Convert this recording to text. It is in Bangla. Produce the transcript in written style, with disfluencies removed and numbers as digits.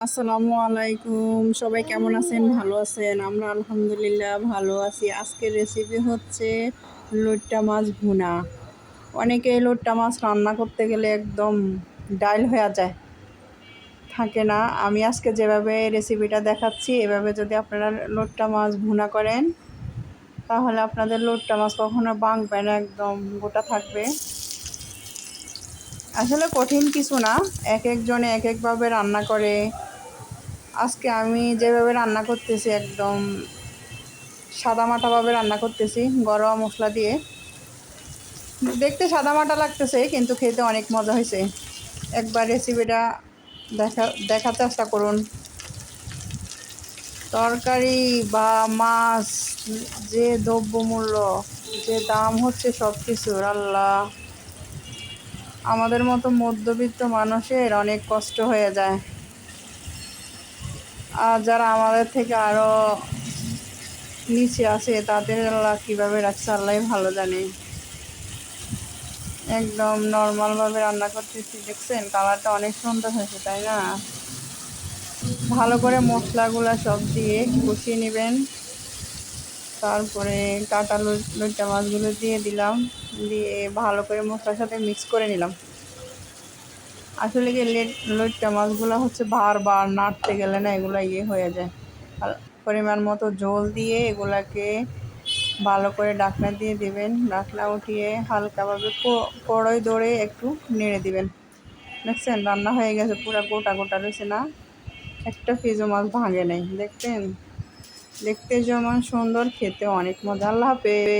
আসসালামু আলাইকুম। সবাই কেমন আছেন? ভালো আছেন? আমরা আলহামদুলিল্লাহ ভালো আছি। আজকের রেসিপি হচ্ছে লইট্টা মাছ ভুনা। অনেকে লইট্টা মাছ রান্না করতে গেলে একদম ডাইল হয়ে যায়, থাকে না। আমি আজকে যেভাবে রেসিপিটা দেখাচ্ছি এভাবে যদি আপনারা লইট্টা মাছ ভুনা করেন তাহলে আপনাদের লইট্টা মাছ কখনো ভাঙবে না, একদম গোটা থাকবে। আসলে কঠিন কিছু না, এক একজনে এক একভাবে রান্না করে। আজকে আমি যেভাবে রান্না করতেছি একদম সাদামাটাভাবে রান্না করতেছি, গরম মশলা দিয়ে। দেখতে সাদামাটা লাগতেছে কিন্তু খেতে অনেক মজা হয়েছে। একবার রেসিপিটা দেখার চেষ্টা করুন। তরকারি বা মাছ, যে দ্রব্যমূল্য, যে দাম হচ্ছে সব কিছুর, আল্লাহ, আমাদের মতো মধ্যবিত্ত মানুষের অনেক কষ্ট হয়ে যায়। আর যারা আমাদের থেকে আরও নিচে আছে তাদের আল্লাহ কীভাবে রাখছে আল্লাহ ভালো জানে। একদম নর্মালভাবে রান্না করতেছি, দেখছেন কালারটা অনেক সুন্দর হয়েছে, তাই না? ভালো করে মশলাগুলো সব দিয়ে কষিয়ে নেবেন। তারপরে কাটা লইট্টা মাছগুলো দিয়ে দিলাম, দিয়ে ভালো করে মশলার সাথে মিক্স করে নিলাম। আসলে কি লইট্টা মাছগুলো হচ্ছে বারবার নাড়তে গেলে না এগুলো হয়ে যায়। আর পরিমাণ মতো ঝোল দিয়ে এগুলাকে ভালো করে ঢাকনা দিয়ে দিবেন। ঢাকনা উঠিয়ে হালকাভাবে কড়াই ধরে একটু নেড়ে দিবেন। দেখছেন রান্না হয়ে গেছে, পুরো গোটা গোটা রয়েছে না, একটা পিসও মাছ ভাঙে নেই। দেখতেন, দেখতে যেমন সুন্দর, খেতে অনেক মজা। আল্লাহ হাফেজ।